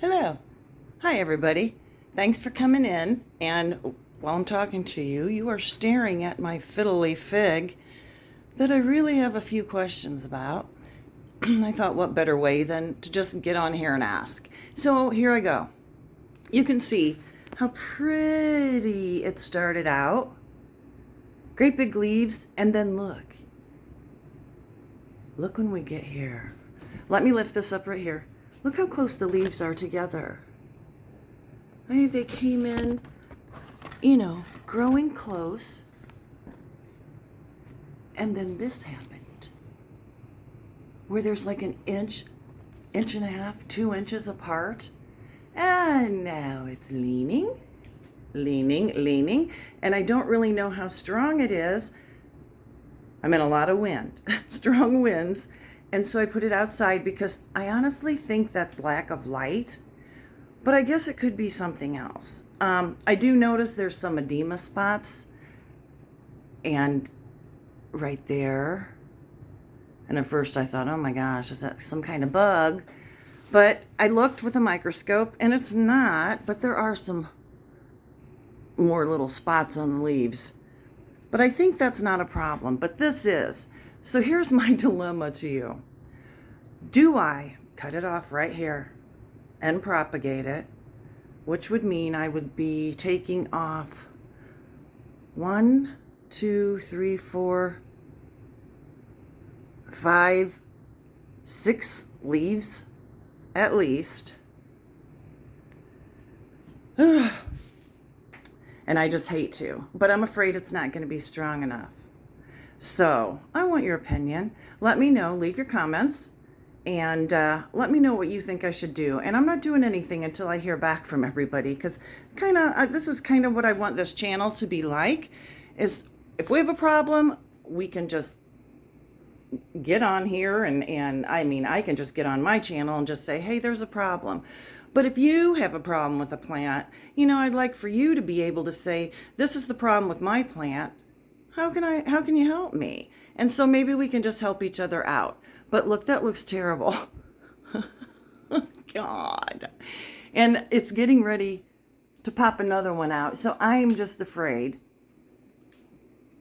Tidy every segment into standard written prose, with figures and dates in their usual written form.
Hello. Hi, everybody. Thanks for coming in. And while I'm talking to you, you are staring at my fiddly fig that I really have a few questions about. I thought, what better way than to just get on here and ask? So here I go. You can see how pretty it started out. Great big leaves, and then look. Look when we get here. Let me lift this up right here. Look how close the leaves are together. I mean, they came in, growing close. And then this happened. Where there's like an inch and a half, 2 inches apart. And now it's leaning. And I don't really know how strong it is. I'm in a lot of wind, strong winds. And so I put it outside because I honestly think that's lack of light, but I guess it could be something else. I do notice there's some edema spots and right there. And at first I thought, oh my gosh, is that some kind of bug? But I looked with a microscope and it's not, but there are some more little spots on the leaves. But I think that's not a problem, but this is. So here's my dilemma to you. Do I cut it off right here and propagate it, which would mean I would be taking off 1, 2, 3, 4, 5, 6 leaves at least. And I just hate to, but I'm afraid it's not going to be strong enough. So I want your opinion. Let me know, leave your comments, and let me know what you think I should do. And I'm not doing anything until I hear back from everybody, because this is kind of what I want this channel to be like, is if we have a problem, we can just get on here and I can just get on my channel and just say, hey, there's a problem. But if you have a problem with a plant, I'd like for you to be able to say, this is the problem with my plant. How can you help me? And so maybe we can just help each other out. But look, that looks terrible. God. And it's getting ready to pop another one out. So I'm just afraid,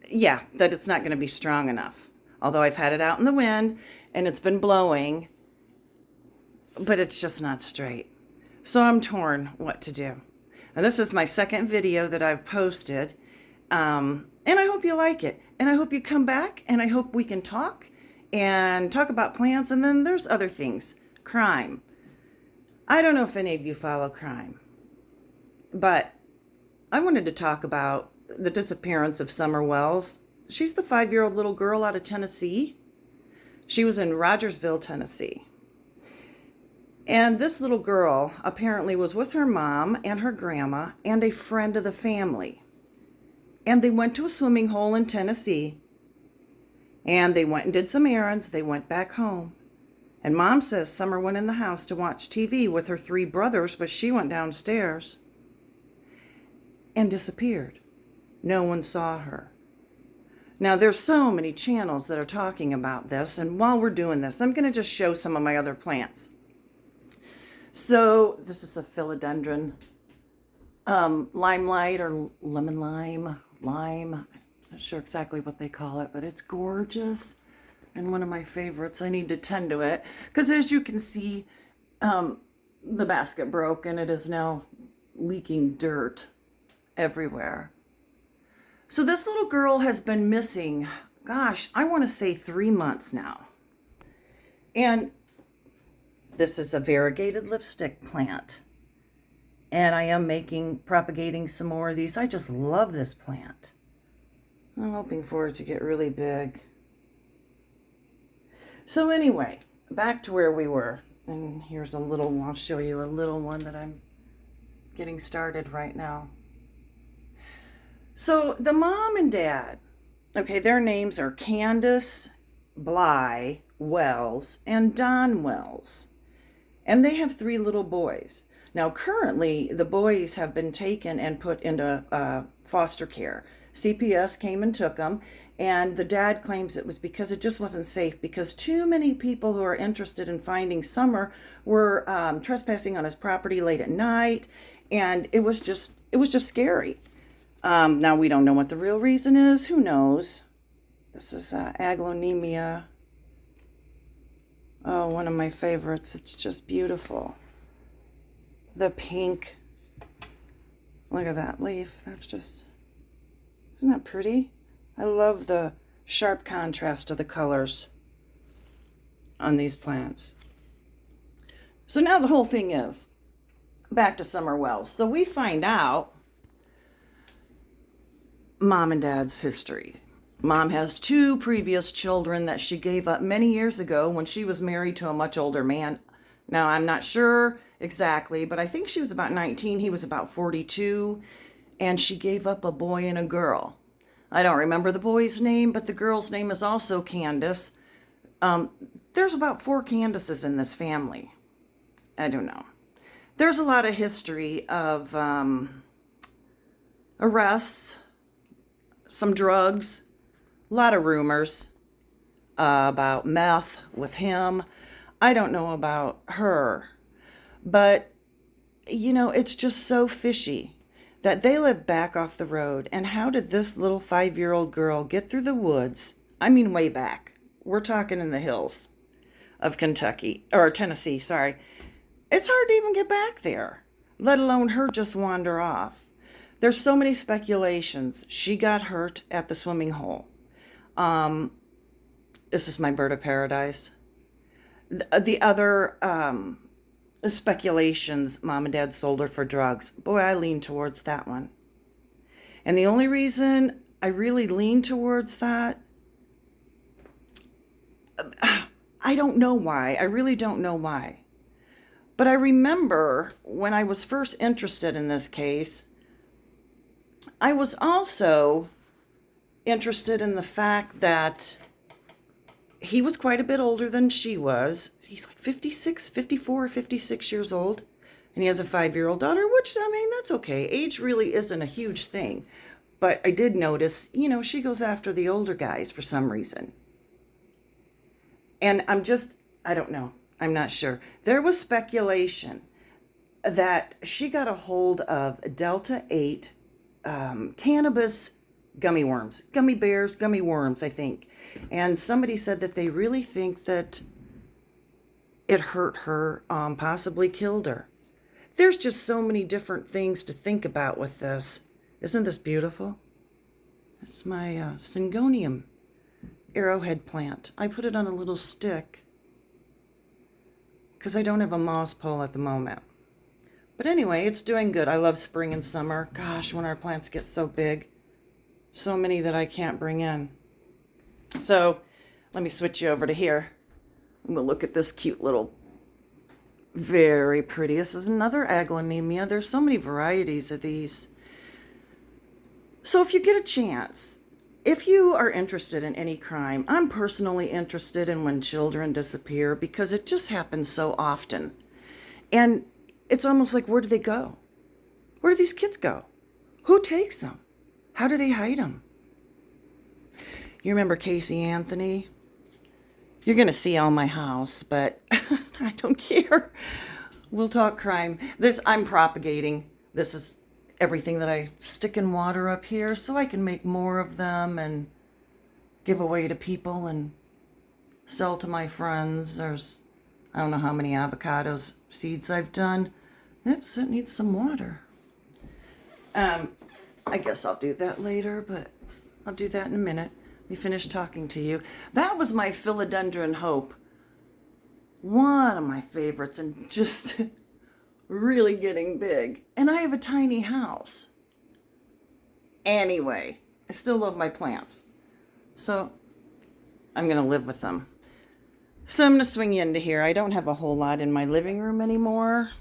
that it's not going to be strong enough. Although I've had it out in the wind and it's been blowing, but it's just not straight. So I'm torn what to do. And this is my second video that I've posted. And I hope you like it. And I hope you come back, and I hope we can talk about plants. And then there's other things. Crime. I don't know if any of you follow crime, but I wanted to talk about the disappearance of Summer Wells. She's the 5-year-old little girl out of Tennessee. She was in Rogersville, Tennessee. And this little girl apparently was with her mom and her grandma and a friend of the family. And they went to a swimming hole in Tennessee. And they went and did some errands. They went back home. And Mom says Summer went in the house to watch TV with her 3 brothers, but she went downstairs and disappeared. No one saw her. Now, there's so many channels that are talking about this. And while we're doing this, I'm going to just show some of my other plants. So this is a philodendron, limelight or lemon lime. I'm not sure exactly what they call it, but it's gorgeous and one of my favorites. I need to tend to it because, as you can see, the basket broke and it is now leaking dirt everywhere. So this little girl has been missing, gosh, I want to say 3 months now. And this is a variegated lipstick plant. And I am propagating some more of these. I just love this plant. I'm hoping for it to get really big. So anyway, back to where we were. And here's I'll show you a little one that I'm getting started right now. So the mom and dad, their names are Candace Bly Wells and Don Wells. And they have 3 little boys. Now, currently, the boys have been taken and put into foster care. CPS came and took them. And the dad claims it was because it just wasn't safe, because too many people who are interested in finding Summer were trespassing on his property late at night. And it was just scary. Now, we don't know what the real reason is. Who knows? This is aglaonemia. Oh, one of my favorites. It's just beautiful. The pink. Look at that leaf. That's just, isn't that pretty? I love the sharp contrast of the colors on these plants. So now the whole thing is back to Summer Wells. So we find out Mom and Dad's history. Mom has 2 previous children that she gave up many years ago when she was married to a much older man. Now, I'm not sure exactly, but I think she was about 19. He was about 42. And she gave up a boy and a girl. I don't remember the boy's name, but the girl's name is also Candace. There's about 4 Candaces in this family. I don't know. There's a lot of history of arrests, some drugs, a lot of rumors about meth with him. I don't know about her, but, you know, it's just so fishy that they live back off the road. And how did this little 5-year-old girl get through the woods? I mean, way back. We're talking in the hills of Kentucky, or Tennessee, sorry. It's hard to even get back there, let alone her just wander off. There's so many speculations. She got hurt at the swimming hole. This is my bird of paradise. The other speculations, Mom and Dad sold her for drugs. Boy, I lean towards that one. And the only reason I really lean towards that, I don't know why. I really don't know why. But I remember when I was first interested in this case, I was also interested in the fact that he was quite a bit older than she was. He's like 56, 54, 56 years old. And he has a 5-year-old daughter, which, I mean, that's okay. Age really isn't a huge thing. But I did notice, you know, she goes after the older guys for some reason. And I don't know. I'm not sure. There was speculation that she got a hold of Delta 8 cannabis gummy worms, gummy bears, gummy worms, I think. And somebody said that they really think that it hurt her, possibly killed her. There's just so many different things to think about with this. Isn't this beautiful? It's my syngonium arrowhead plant. I put it on a little stick because I don't have a moss pole at the moment. But anyway, it's doing good. I love spring and summer. Gosh, when our plants get so big, so many that I can't bring in. So let me switch you over to here. And we'll look at this cute little, very pretty. This is another aglaonemia. There's so many varieties of these. So if you get a chance, if you are interested in any crime, I'm personally interested in when children disappear because it just happens so often. And it's almost like, where do they go? Where do these kids go? Who takes them? How do they hide them? You remember Casey Anthony? You're going to see all my house, but I don't care. We'll talk crime. This I'm propagating. This is everything that I stick in water up here so I can make more of them and give away to people and sell to my friends. There's, I don't know how many avocados seeds I've done. Oops, it needs some water. I guess I'll do that later, but I'll do that in a minute. Let me finish talking to you. That was my philodendron hope. One of my favorites and just really getting big. And I have a tiny house. Anyway, I still love my plants. So I'm going to live with them. So I'm going to swing you into here. I don't have a whole lot in my living room anymore.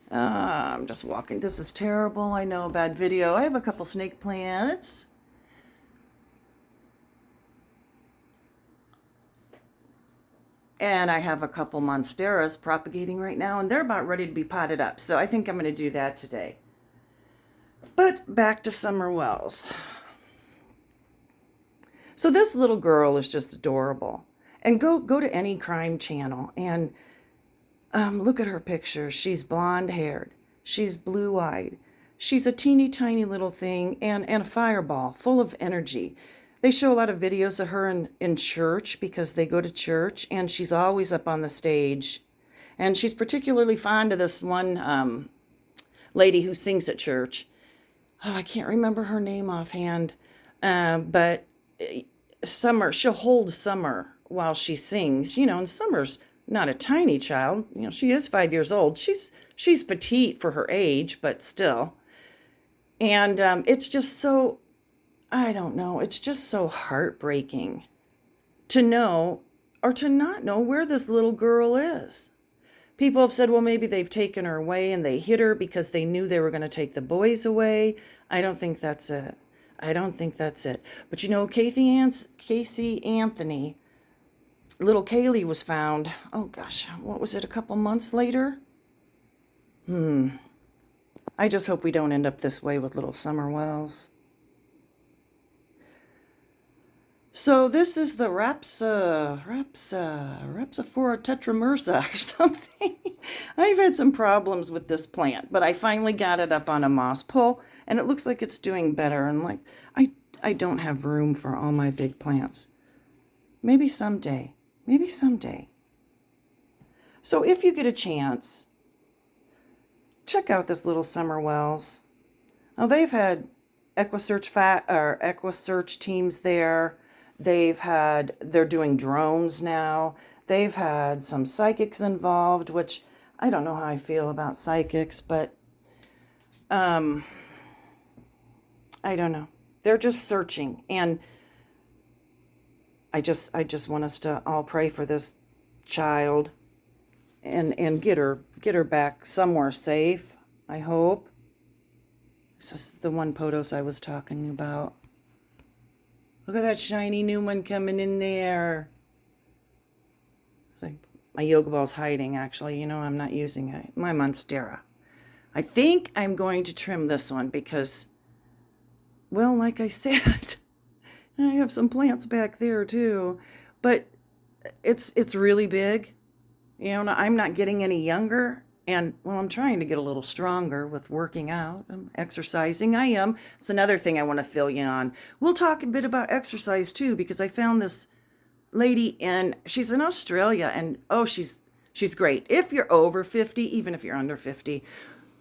I'm just walking. This is terrible. I know, bad video. I have a couple snake plants. And I have a couple monsteras propagating right now, and they're about ready to be potted up. So I think I'm going to do that today. But back to Summer Wells. So this little girl is just adorable. And go to any crime channel and look at her picture. She's blonde haired. She's blue eyed. She's a teeny tiny little thing and a fireball full of energy. They show a lot of videos of her in church because they go to church, and she's always up on the stage. And she's particularly fond of this one lady who sings at church. Oh, I can't remember her name offhand, but Summer, she'll hold Summer while she sings, and Summer's not a tiny child. She is 5 years old. She's petite for her age, but still. And it's just so, I don't know, it's just so heartbreaking to know or to not know where this little girl is. People have said, well, maybe they've taken her away and they hid her because they knew they were going to take the boys away. I don't think that's it. I don't think that's it. But Casey Anthony, little Kaylee was found, oh gosh, what was it, a couple months later? I just hope we don't end up this way with little Summer Wells. So this is the Rapsiphora tetramersa or something. I've had some problems with this plant, but I finally got it up on a moss pole, and it looks like it's doing better. And I don't have room for all my big plants. Maybe someday. Maybe someday. So if you get a chance, check out this little Summer Wells. Now they've had EquiSearch teams there. They're doing drones now. They've had some psychics involved, which I don't know how I feel about psychics, but I don't know. Her just searching, and I just want us to all pray for this child and get her back somewhere safe, I hope. This is the one Potos I was talking about. Look at that shiny new one coming in there. It's like my yoga ball's hiding, actually. I'm not using it. My Monstera. I think I'm going to trim this one because, well, like I said, I have some plants back there too. But it's really big. I'm not getting any younger. And, well, I'm trying to get a little stronger with working out and exercising. I am. It's another thing I want to fill you on. We'll talk a bit about exercise, too, because I found this lady, and she's in Australia, and, oh, she's great. If you're over 50, even if you're under 50,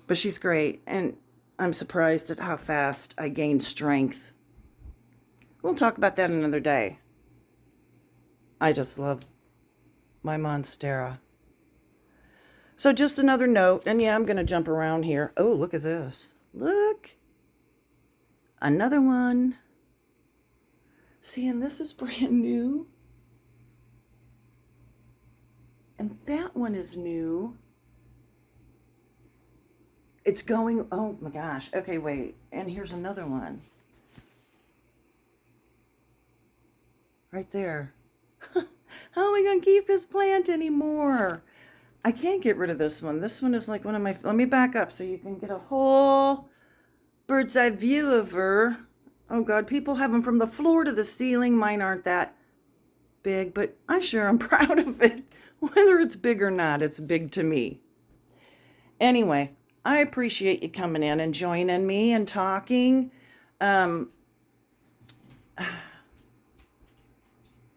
but she's great. And I'm surprised at how fast I gained strength. We'll talk about that another day. I just love my Monstera. So just another note, and yeah, I'm going to jump around here. Oh, look at this. Look. Another one. See, and this is brand new. And that one is new. It's going, oh my gosh. Okay, wait. And here's another one. Right there. How am I going to keep this plant anymore? I can't get rid of this one. This one is like one of my... Let me back up so you can get a whole bird's eye view of her. Oh, God. People have them from the floor to the ceiling. Mine aren't that big, but I'm sure I'm proud of it. Whether it's big or not, it's big to me. Anyway, I appreciate you coming in and joining me and talking.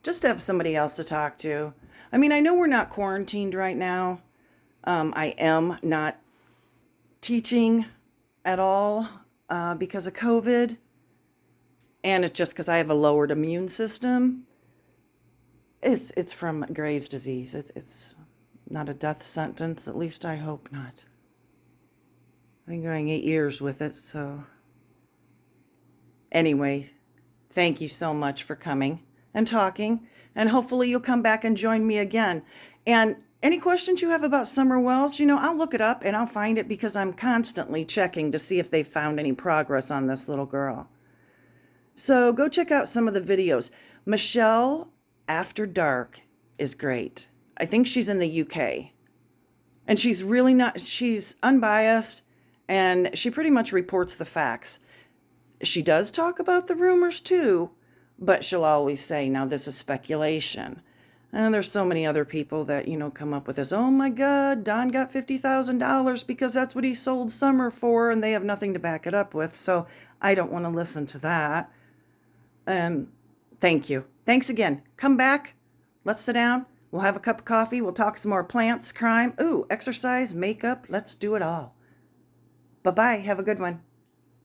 Just to have somebody else to talk to. I mean, I know we're not quarantined right now. I am not teaching at all because of COVID. And it's just because I have a lowered immune system. It's from Graves' disease. It's not a death sentence. At least I hope not. I've been going 8 years with it, so... Anyway, thank you so much for coming and talking. And hopefully you'll come back and join me again. And any questions you have about Summer Wells, I'll look it up and I'll find it because I'm constantly checking to see if they found any progress on this little girl. So go check out some of the videos. Michelle After Dark is great. I think she's in the UK. And she's unbiased, and she pretty much reports the facts. She does talk about the rumors too, But she'll always say, now this is speculation. And there's so many other people that, come up with this, oh my God, Don got $50,000 because that's what he sold Summer for, and they have nothing to back it up with. So I don't want to listen to that. Thank you. Thanks again. Come back. Let's sit down. We'll have a cup of coffee. We'll talk some more plants, crime, exercise, makeup. Let's do it all. Bye-bye. Have a good one.